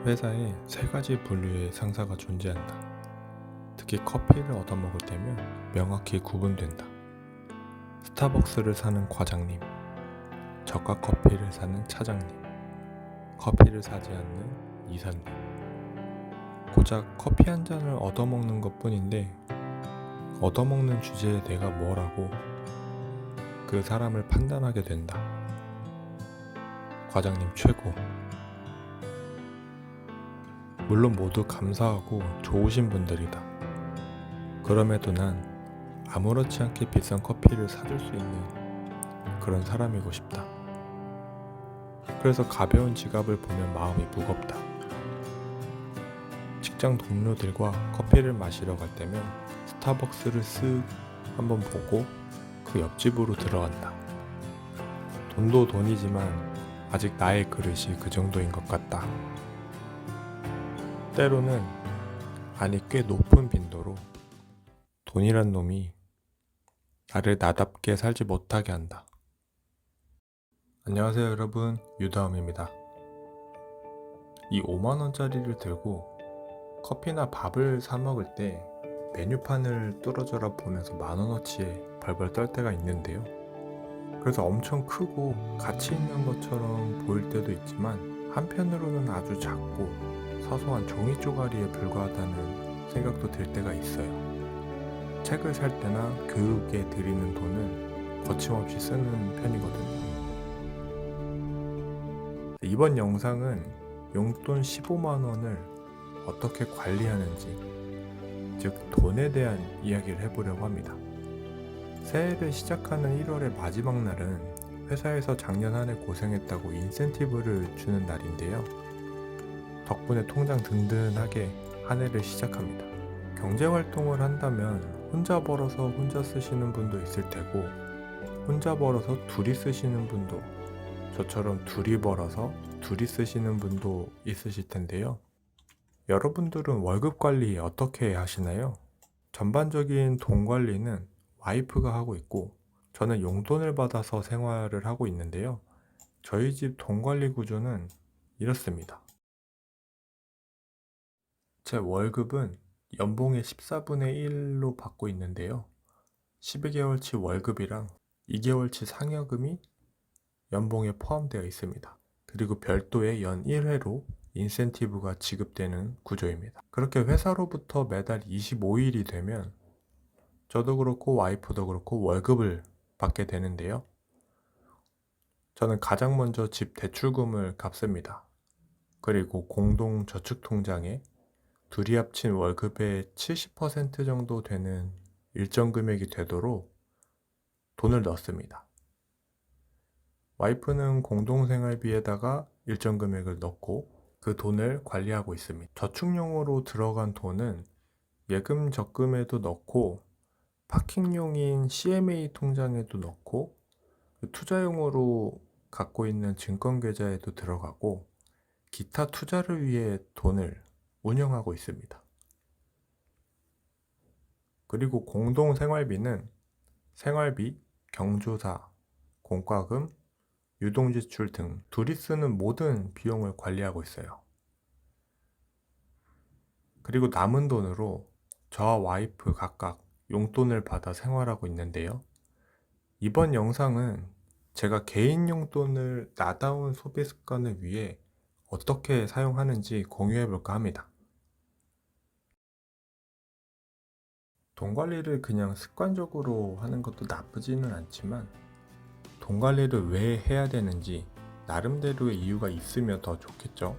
회사에 세 가지 분류의 상사가 존재한다. 특히 커피를 얻어먹을 때면 명확히 구분된다. 스타벅스를 사는 과장님, 저가 커피를 사는 차장님, 커피를 사지 않는 이사님. 고작 커피 한 잔을 얻어먹는 것 뿐인데 얻어먹는 주제에 내가 뭘 하고 그 사람을 판단하게 된다. 과장님 최고. 물론 모두 감사하고 좋으신 분들이다. 그럼에도 난 아무렇지 않게 비싼 커피를 사줄 수 있는 그런 사람이고 싶다. 그래서 가벼운 지갑을 보면 마음이 무겁다. 직장 동료들과 커피를 마시러 갈 때면 스타벅스를 쓱 한번 보고 그 옆집으로 들어간다. 돈도 돈이지만 아직 나의 그릇이 그 정도인 것 같다. 때로는, 아니 꽤 높은 빈도로 돈이란 놈이 나를 나답게 살지 못하게 한다. 안녕하세요 여러분, 유다움입니다. 이 5만원짜리를 들고 커피나 밥을 사 먹을 때 메뉴판을 뚫어져라 보면서 만원어치에 벌벌 떨 때가 있는데요. 그래서 엄청 크고 가치 있는 것처럼 보일 때도 있지만 한편으로는 아주 작고 사소한 종이 쪼가리에 불과하다는 생각도 들 때가 있어요. 책을 살 때나 교육에 들이는 돈은 거침없이 쓰는 편이거든요. 이번 영상은 용돈 15만원을 어떻게 관리하는지, 즉 돈에 대한 이야기를 해보려고 합니다. 새해를 시작하는 1월의 마지막 날은 회사에서 작년 한 해 고생했다고 인센티브를 주는 날인데요. 덕분에 통장 든든하게 한 해를 시작합니다. 경제활동을 한다면 혼자 벌어서 혼자 쓰시는 분도 있을 테고, 혼자 벌어서 둘이 쓰시는 분도, 저처럼 둘이 벌어서 둘이 쓰시는 분도 있으실 텐데요. 여러분들은 월급 관리 어떻게 하시나요? 전반적인 돈 관리는 와이프가 하고 있고, 저는 용돈을 받아서 생활을 하고 있는데요. 저희 집 돈 관리 구조는 이렇습니다. 제 월급은 연봉의 14분의 1로 받고 있는데요. 12개월치 월급이랑 2개월치 상여금이 연봉에 포함되어 있습니다. 그리고 별도의 연 1회로 인센티브가 지급되는 구조입니다. 그렇게 회사로부터 매달 25일이 되면 저도 그렇고 와이프도 그렇고 월급을 받게 되는데요. 저는 가장 먼저 집 대출금을 갚습니다. 그리고 공동저축통장에 둘이 합친 월급의 70% 정도 되는 일정 금액이 되도록 돈을 넣습니다. 와이프는 공동생활비에다가 일정 금액을 넣고 그 돈을 관리하고 있습니다. 저축용으로 들어간 돈은 예금 적금에도 넣고 파킹용인 CMA 통장에도 넣고 투자용으로 갖고 있는 증권계좌에도 들어가고 기타 투자를 위해 돈을 운영하고 있습니다. 그리고 공동생활비는 생활비, 경조사, 공과금, 유동지출 등 둘이 쓰는 모든 비용을 관리하고 있어요. 그리고 남은 돈으로 저와 와이프 각각 용돈을 받아 생활하고 있는데요. 이번 영상은 제가 개인 용돈을 나다운 소비 습관을 위해 어떻게 사용하는지 공유해볼까 합니다. 돈 관리를 그냥 습관적으로 하는 것도 나쁘지는 않지만 돈 관리를 왜 해야 되는지 나름대로의 이유가 있으면 더 좋겠죠.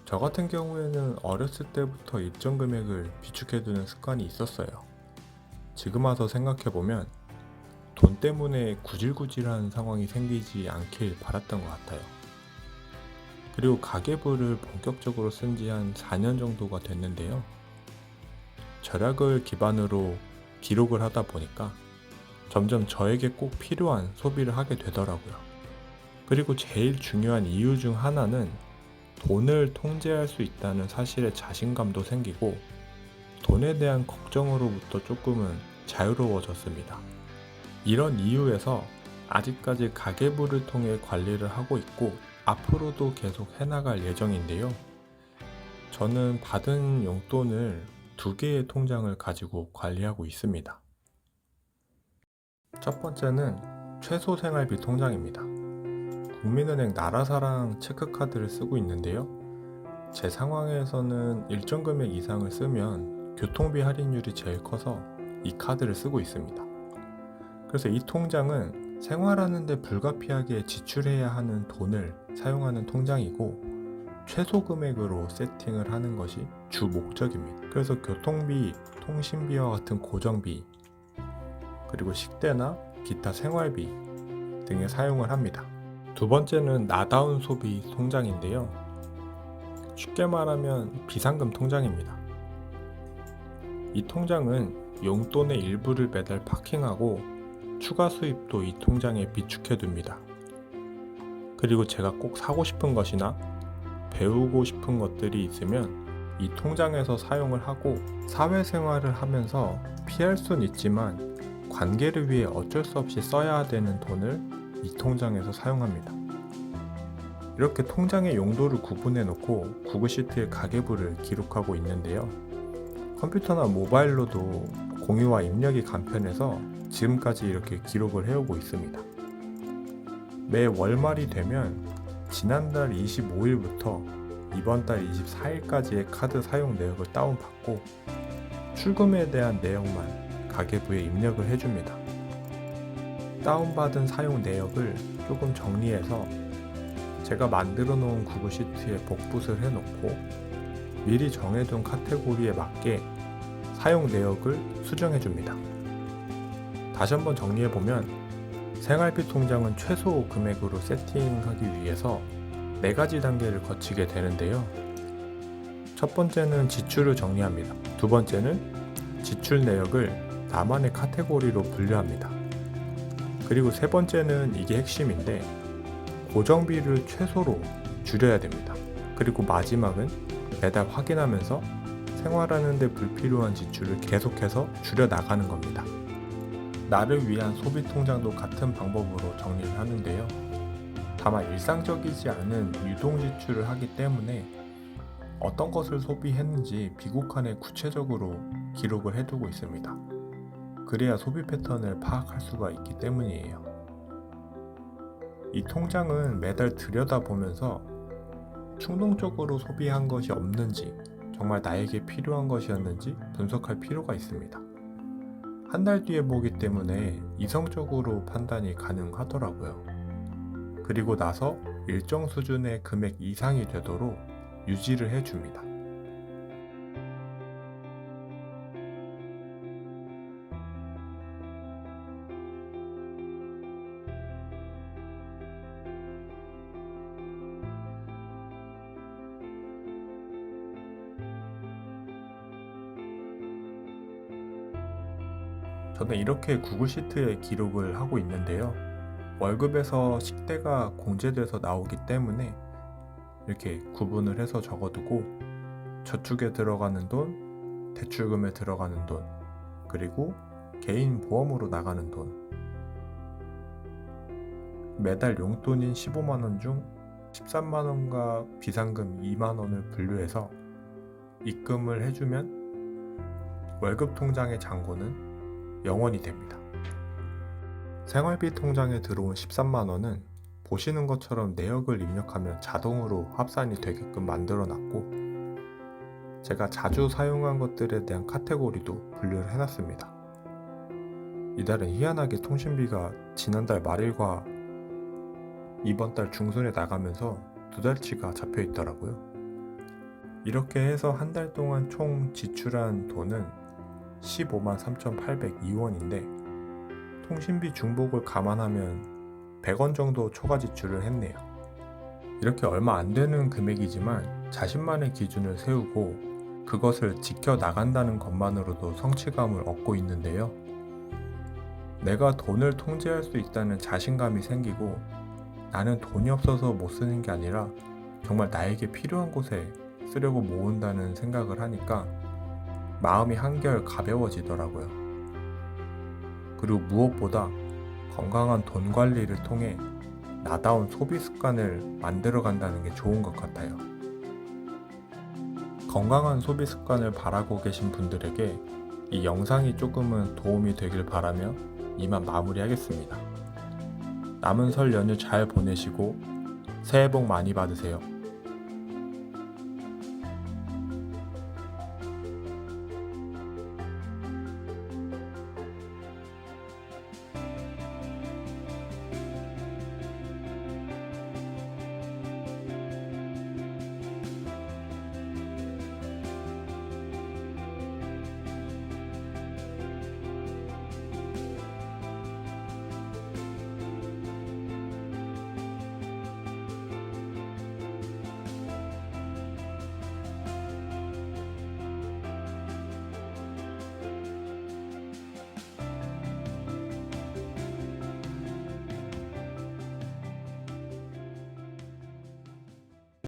저 같은 경우에는 어렸을 때부터 일정 금액을 비축해두는 습관이 있었어요. 지금 와서 생각해보면 돈 때문에 구질구질한 상황이 생기지 않길 바랐던 것 같아요. 그리고 가계부를 본격적으로 쓴 지 한 4년 정도가 됐는데요. 절약을 기반으로 기록을 하다 보니까 점점 저에게 꼭 필요한 소비를 하게 되더라고요. 그리고 제일 중요한 이유 중 하나는 돈을 통제할 수 있다는 사실에 자신감도 생기고 돈에 대한 걱정으로부터 조금은 자유로워졌습니다. 이런 이유에서 아직까지 가계부를 통해 관리를 하고 있고 앞으로도 계속 해나갈 예정인데요. 저는 받은 용돈을 2개의 통장을 가지고 관리하고 있습니다. 첫 번째는 최소 생활비 통장입니다. 국민은행 나라사랑 체크카드를 쓰고 있는데요. 제 상황에서는 일정 금액 이상을 쓰면 교통비 할인율이 제일 커서 이 카드를 쓰고 있습니다. 그래서 이 통장은 생활하는데 불가피하게 지출해야 하는 돈을 사용하는 통장이고 최소 금액으로 세팅을 하는 것이 주 목적입니다. 그래서 교통비, 통신비와 같은 고정비, 그리고 식대나 기타 생활비 등에 사용을 합니다. 두 번째는 나다운 소비 통장인데요. 쉽게 말하면 비상금 통장입니다. 이 통장은 용돈의 일부를 매달 파킹하고 추가 수입도 이 통장에 비축해 둡니다. 그리고 제가 꼭 사고 싶은 것이나 배우고 싶은 것들이 있으면 이 통장에서 사용을 하고 사회생활을 하면서 피할 순 있지만 관계를 위해 어쩔 수 없이 써야 되는 돈을 이 통장에서 사용합니다. 이렇게 통장의 용도를 구분해 놓고 구글 시트에 가계부를 기록하고 있는데요. 컴퓨터나 모바일로도 공유와 입력이 간편해서 지금까지 이렇게 기록을 해오고 있습니다. 매 월말이 되면 지난달 25일부터 이번 달 24일까지의 카드 사용 내역을 다운받고 출금에 대한 내역만 가계부에 입력을 해줍니다. 다운받은 사용 내역을 조금 정리해서 제가 만들어 놓은 구글 시트에 복붙을 해놓고 미리 정해둔 카테고리에 맞게 사용 내역을 수정해 줍니다. 다시 한번 정리해보면 생활비 통장은 최소 금액으로 세팅하기 위해서 4가지 단계를 거치게 되는데요. 첫 번째는 지출을 정리합니다. 두 번째는 지출 내역을 나만의 카테고리로 분류합니다. 그리고 세 번째는 이게 핵심인데 고정비를 최소로 줄여야 됩니다. 그리고 마지막은 매달 확인하면서 생활하는 데 불필요한 지출을 계속해서 줄여 나가는 겁니다. 나를 위한 소비 통장도 같은 방법으로 정리를 하는데요. 다만 일상적이지 않은 유동 지출을 하기 때문에 어떤 것을 소비했는지 비곡한에 구체적으로 기록을 해두고 있습니다. 그래야 소비 패턴을 파악할 수가 있기 때문이에요. 이 통장은 매달 들여다보면서 충동적으로 소비한 것이 없는지 정말 나에게 필요한 것이었는지 분석할 필요가 있습니다. 한 달 뒤에 보기 때문에 이성적으로 판단이 가능하더라고요. 그리고 나서 일정 수준의 금액 이상이 되도록 유지를 해줍니다. 저는 이렇게 구글 시트에 기록을 하고 있는데요. 월급에서 식대가 공제돼서 나오기 때문에 이렇게 구분을 해서 적어두고 저축에 들어가는 돈, 대출금에 들어가는 돈, 그리고 개인 보험으로 나가는 돈, 매달 용돈인 15만원 중 13만원과 비상금 2만원을 분류해서 입금을 해주면 월급 통장의 잔고는 0원이 됩니다. 생활비 통장에 들어온 13만원은 보시는 것처럼 내역을 입력하면 자동으로 합산이 되게끔 만들어 놨고 제가 자주 사용한 것들에 대한 카테고리도 분류를 해놨습니다. 이달은 희한하게 통신비가 지난달 말일과 이번 달 중순에 나가면서 2달치가 잡혀 있더라고요. 이렇게 해서 한 달 동안 총 지출한 돈은 15만 3,802원인데 통신비 중복을 감안하면 100원 정도 초과 지출을 했네요. 이렇게 얼마 안 되는 금액이지만 자신만의 기준을 세우고 그것을 지켜나간다는 것만으로도 성취감을 얻고 있는데요. 내가 돈을 통제할 수 있다는 자신감이 생기고 나는 돈이 없어서 못 쓰는 게 아니라 정말 나에게 필요한 곳에 쓰려고 모은다는 생각을 하니까 마음이 한결 가벼워지더라고요. 그리고 무엇보다 건강한 돈 관리를 통해 나다운 소비 습관을 만들어 간다는 게 좋은 것 같아요. 건강한 소비 습관을 바라고 계신 분들에게 이 영상이 조금은 도움이 되길 바라며 이만 마무리하겠습니다. 남은 설 연휴 잘 보내시고 새해 복 많이 받으세요.